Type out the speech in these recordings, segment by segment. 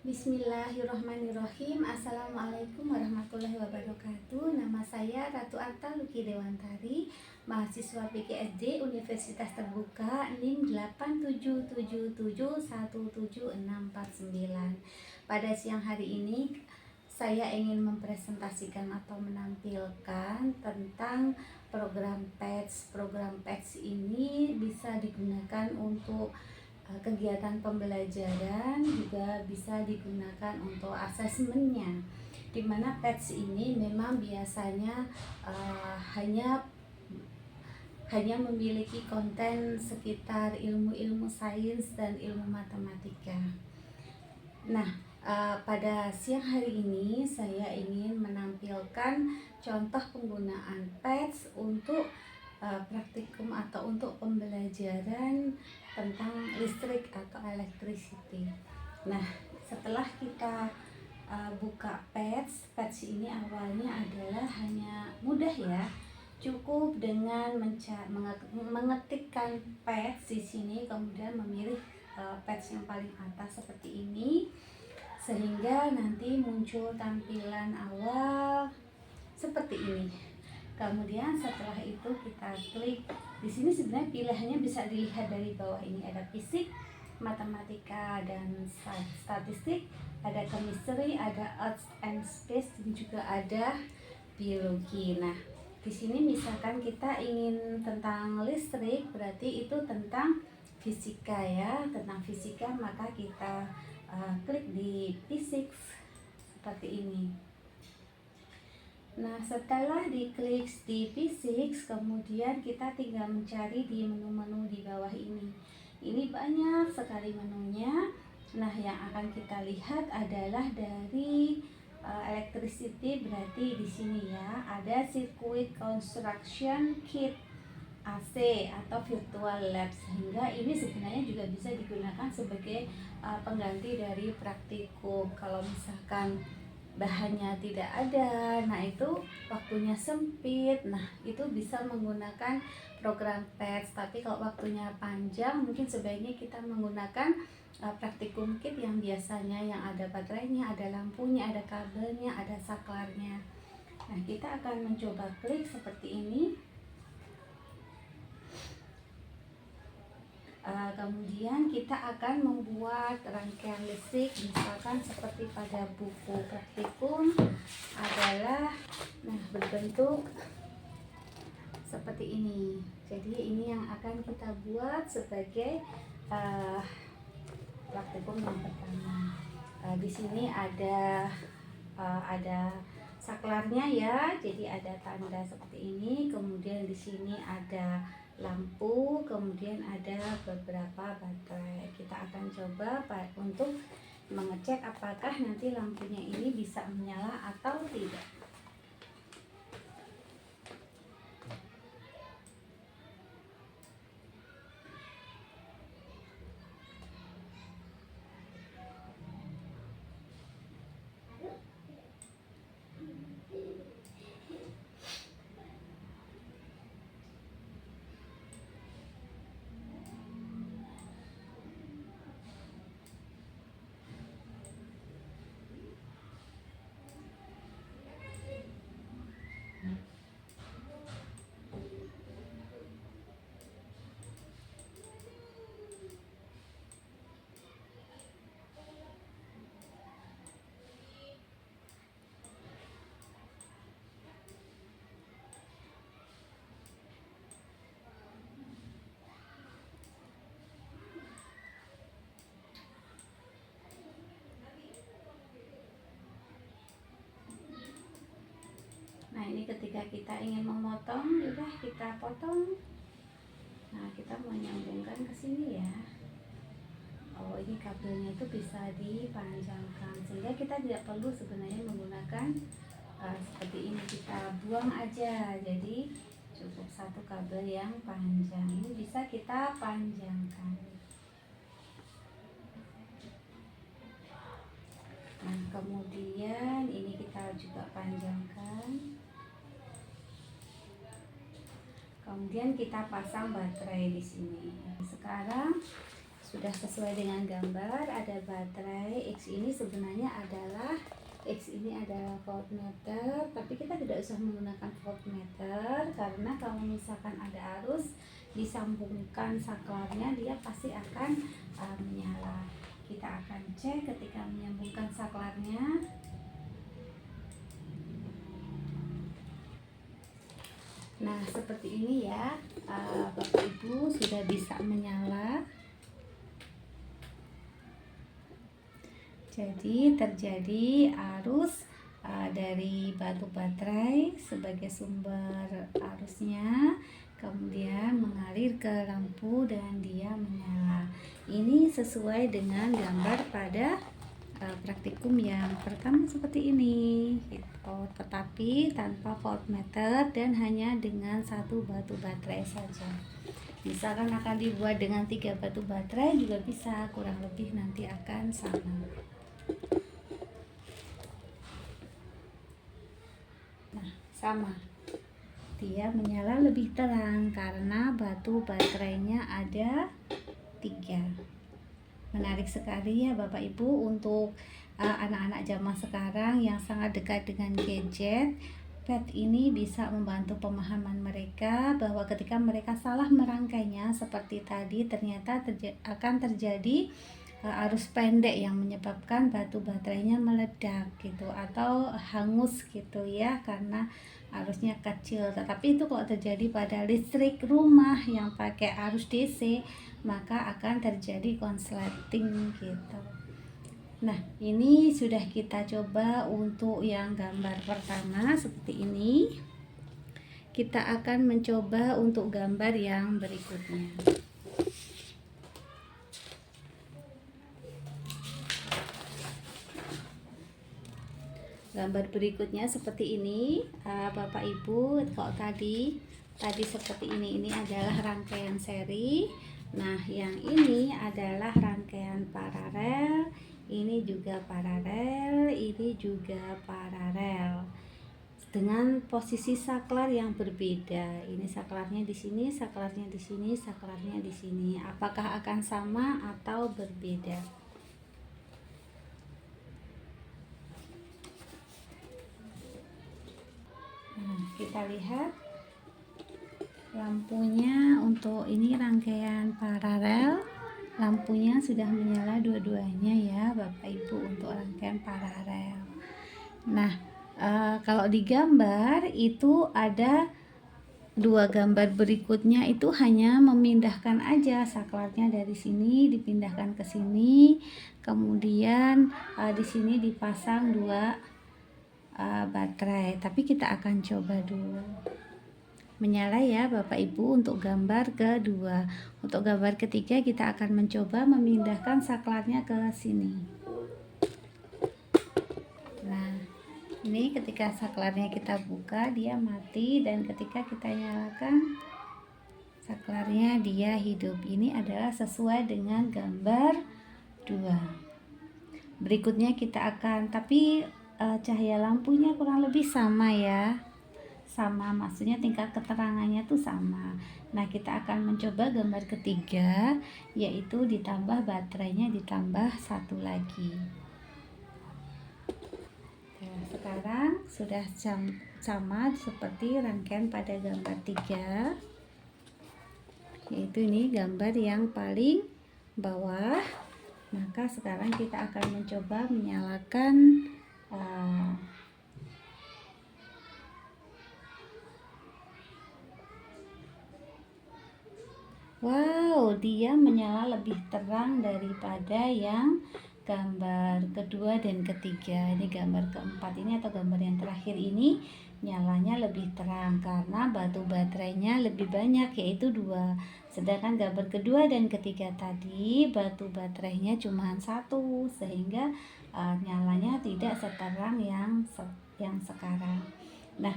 Bismillahirrahmanirrahim. Assalamualaikum warahmatullahi wabarakatuh. Nama saya Ratu Arta Luki Dewantari, mahasiswa PGSD Universitas Terbuka NIM 877717649. Pada siang hari ini saya ingin mempresentasikan atau menampilkan tentang program PETS. Program PETS ini bisa digunakan untuk kegiatan pembelajaran, juga bisa digunakan untuk asesmennya, dimana PETS ini memang biasanya hanya memiliki konten sekitar ilmu-ilmu sains dan ilmu matematika. Nah, pada siang hari ini saya ingin menampilkan contoh penggunaan PETS untuk praktikum atau untuk pembelajaran tentang listrik atau electricity. Nah, setelah kita buka PETS ini awalnya adalah hanya mudah ya. Cukup dengan mengetikkan PETS di sini, kemudian memilih PETS yang paling atas seperti ini, sehingga nanti muncul tampilan awal seperti ini. Kemudian setelah itu kita klik di sini. Sebenarnya pilihannya bisa dilihat dari bawah ini, ada fisik, matematika dan statistik, ada chemistry, ada arts and space, dan juga ada biologi. Nah, di sini misalkan kita ingin tentang listrik, berarti itu tentang fisika ya, tentang fisika, maka kita klik di physics seperti ini. Nah, setelah diklik di physics, kemudian kita tinggal mencari di menu-menu di bawah ini. Ini banyak sekali menunya. Nah, yang akan kita lihat adalah dari electricity, berarti di sini ya, ada circuit construction kit AC atau virtual lab, sehingga ini sebenarnya juga bisa digunakan sebagai pengganti dari praktikum. Kalau misalkan bahannya tidak ada, nah itu waktunya sempit, nah itu bisa menggunakan program PETS. Tapi kalau waktunya panjang, mungkin sebaiknya kita menggunakan praktikum kit yang biasanya yang ada baterainya, ada lampunya, ada kabelnya, ada saklarnya. Nah, kita akan mencoba klik seperti ini. Kemudian kita akan membuat rangkaian listrik, misalkan seperti pada buku praktikum adalah berbentuk seperti ini. Jadi ini yang akan kita buat sebagai praktikum yang pertama. Di sini ada saklarnya ya, jadi ada tanda seperti ini. Kemudian di sini ada lampu, kemudian ada beberapa baterai. Kita akan coba untuk mengecek apakah nanti lampunya ini bisa menyala atau tidak. Nah, ini ketika kita ingin memotong, udah kita potong. Nah, kita mau nyambungkan ke sini ya. Oh, ini kabelnya itu bisa dipanjangkan, sehingga kita tidak perlu sebenarnya menggunakan seperti ini, kita buang aja. Jadi cukup satu kabel yang panjang, ini bisa kita panjangkan. Nah, kemudian ini kita juga panjangkan. Kemudian kita pasang baterai di sini. Sekarang sudah sesuai dengan gambar. Ada baterai. X ini sebenarnya adalah voltmeter, tapi kita tidak usah menggunakan voltmeter karena kalau misalkan ada arus disambungkan saklarnya, dia pasti akan menyala. Kita akan cek ketika menyambungkan saklarnya. Nah, seperti ini ya, Bapak Ibu sudah bisa menyala. Jadi terjadi arus dari batu baterai sebagai sumber arusnya, kemudian mengalir ke lampu dan dia menyala. Ini sesuai dengan gambar pada praktikum yang pertama seperti ini gitu, tetapi tanpa voltmeter dan hanya dengan satu batu baterai saja. Misalkan akan dibuat dengan 3 batu baterai juga bisa, kurang lebih nanti akan sama. Nah, sama, dia menyala lebih terang karena batu baterainya ada 3. Menarik sekali ya Bapak Ibu untuk anak-anak zaman sekarang yang sangat dekat dengan gadget. Pet ini bisa membantu pemahaman mereka bahwa ketika mereka salah merangkainya seperti tadi, ternyata akan terjadi arus pendek yang menyebabkan batu baterainya meledak gitu atau hangus gitu ya, karena arusnya kecil. Tetapi itu kalau terjadi pada listrik rumah yang pakai arus DC, maka akan terjadi konsleting gitu. Nah, ini sudah kita coba untuk yang gambar pertama seperti ini. Kita akan mencoba untuk gambar yang berikutnya. Gambar berikutnya seperti ini, Bapak Ibu. Kalau tadi seperti ini adalah rangkaian seri. Nah, yang ini adalah rangkaian paralel. Ini juga paralel, ini juga paralel. Dengan posisi saklar yang berbeda. Ini saklarnya di sini, saklarnya di sini, saklarnya di sini. Apakah akan sama atau berbeda? Nah, kita lihat lampunya. Untuk ini rangkaian paralel, lampunya sudah menyala dua-duanya ya Bapak Ibu untuk rangkaian paralel. Nah, kalau di gambar itu ada 2 gambar berikutnya, itu hanya memindahkan aja saklarnya dari sini dipindahkan ke sini, kemudian di sini dipasang 2 baterai. Tapi kita akan coba dulu menyala ya Bapak Ibu untuk gambar kedua. Untuk gambar ketiga kita akan mencoba memindahkan saklarnya ke sini. Nah, ini ketika saklarnya kita buka dia mati, dan ketika kita nyalakan saklarnya dia hidup. Ini adalah sesuai dengan gambar 2. Berikutnya kita akan, tapi cahaya lampunya kurang lebih sama ya. Sama, maksudnya tingkat keterangannya tuh sama. Nah, kita akan mencoba gambar ketiga, yaitu ditambah baterainya, ditambah 1 lagi. Nah, sekarang sudah sama seperti rangkaian pada gambar 3, yaitu ini gambar yang paling bawah. Maka sekarang kita akan mencoba menyalakan wow, dia menyala lebih terang daripada yang gambar kedua dan ketiga. Ini gambar keempat ini atau gambar yang terakhir ini nyalanya lebih terang karena batu baterainya lebih banyak, yaitu 2. Sedangkan gambar kedua dan ketiga tadi batu baterainya cuma 1, sehingga nyalanya tidak seterang yang sekarang. Nah,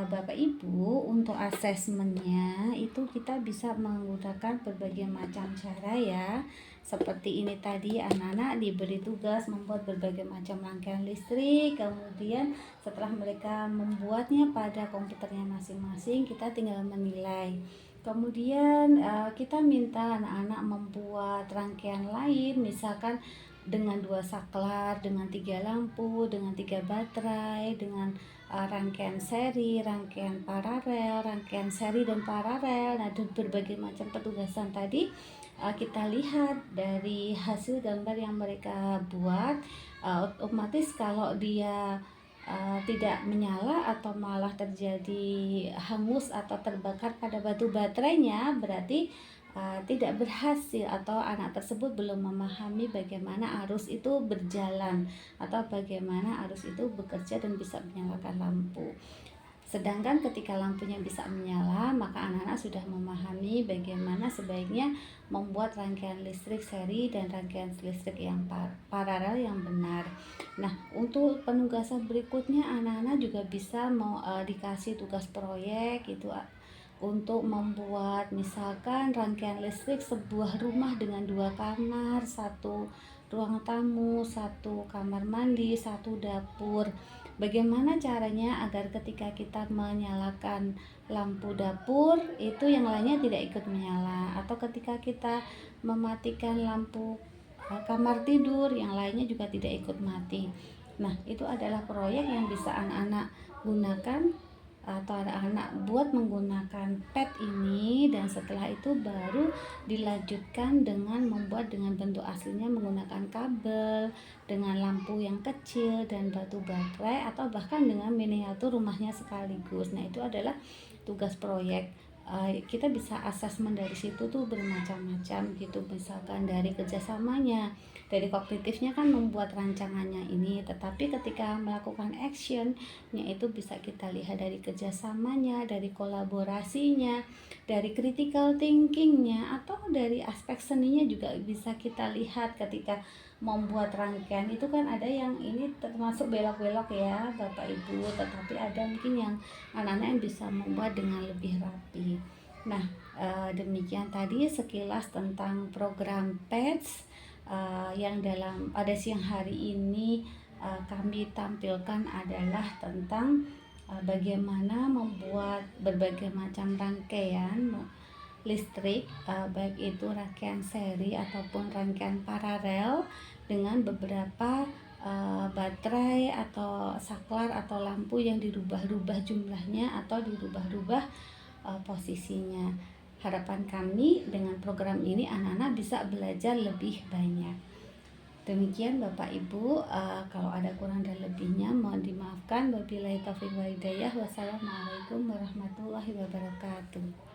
Bapak Ibu, untuk asesmennya itu kita bisa menggunakan berbagai macam cara ya. Seperti ini tadi, anak-anak diberi tugas membuat berbagai macam rangkaian listrik. Kemudian setelah mereka membuatnya pada komputernya masing-masing, kita tinggal menilai. Kemudian kita minta anak-anak membuat rangkaian lain, misalkan dengan 2 saklar, dengan 3 lampu, dengan 3 baterai, dengan rangkaian seri, rangkaian paralel, rangkaian seri dan paralel. Nah, berbagai macam petugasan tadi kita lihat dari hasil gambar yang mereka buat. Otomatis kalau dia tidak menyala atau malah terjadi hangus atau terbakar pada batu baterainya, berarti tidak berhasil atau anak tersebut belum memahami bagaimana arus itu berjalan atau bagaimana arus itu bekerja dan bisa menyalakan lampu. Sedangkan ketika lampunya bisa menyala, maka anak-anak sudah memahami bagaimana sebaiknya membuat rangkaian listrik seri dan rangkaian listrik yang paralel yang benar. Nah, untuk penugasan berikutnya anak-anak juga bisa dikasih tugas proyek itu untuk membuat misalkan rangkaian listrik sebuah rumah dengan 2 kamar, 1 ruang tamu, 1 kamar mandi, 1 dapur. Bagaimana caranya agar ketika kita menyalakan lampu dapur itu yang lainnya tidak ikut menyala, atau ketika kita mematikan lampu kamar tidur yang lainnya juga tidak ikut mati. Nah, itu adalah proyek yang bisa anak-anak gunakan atau anak-anak buat menggunakan pet ini, dan setelah itu baru dilanjutkan dengan membuat dengan bentuk aslinya menggunakan kabel, dengan lampu yang kecil dan batu baterai, atau bahkan dengan miniatur rumahnya sekaligus. Nah, itu adalah tugas proyek. Kita bisa asesmen dari situ tuh bermacam-macam gitu, misalkan dari kerjasamanya, dari kognitifnya kan membuat rancangannya ini, tetapi ketika melakukan actionnya itu bisa kita lihat dari kerjasamanya, dari kolaborasinya, dari critical thinkingnya, atau dari aspek seninya juga bisa kita lihat. Ketika membuat rangkaian itu kan ada yang ini termasuk belok-belok ya Bapak Ibu, tetapi ada mungkin yang anak-anak yang bisa membuat dengan lebih rapi. Nah, demikian tadi sekilas tentang program PETS yang pada siang hari ini kami tampilkan adalah tentang bagaimana membuat berbagai macam rangkaian listrik, baik itu rangkaian seri ataupun rangkaian paralel dengan beberapa baterai atau saklar atau lampu yang dirubah-rubah jumlahnya atau dirubah-rubah posisinya. Harapan kami dengan program ini anak-anak bisa belajar lebih banyak. Demikian Bapak Ibu, kalau ada kurang dan lebihnya mohon dimaafkan. Wabillahi taufiq wal hidayah. Wassalamualaikum warahmatullahi wabarakatuh.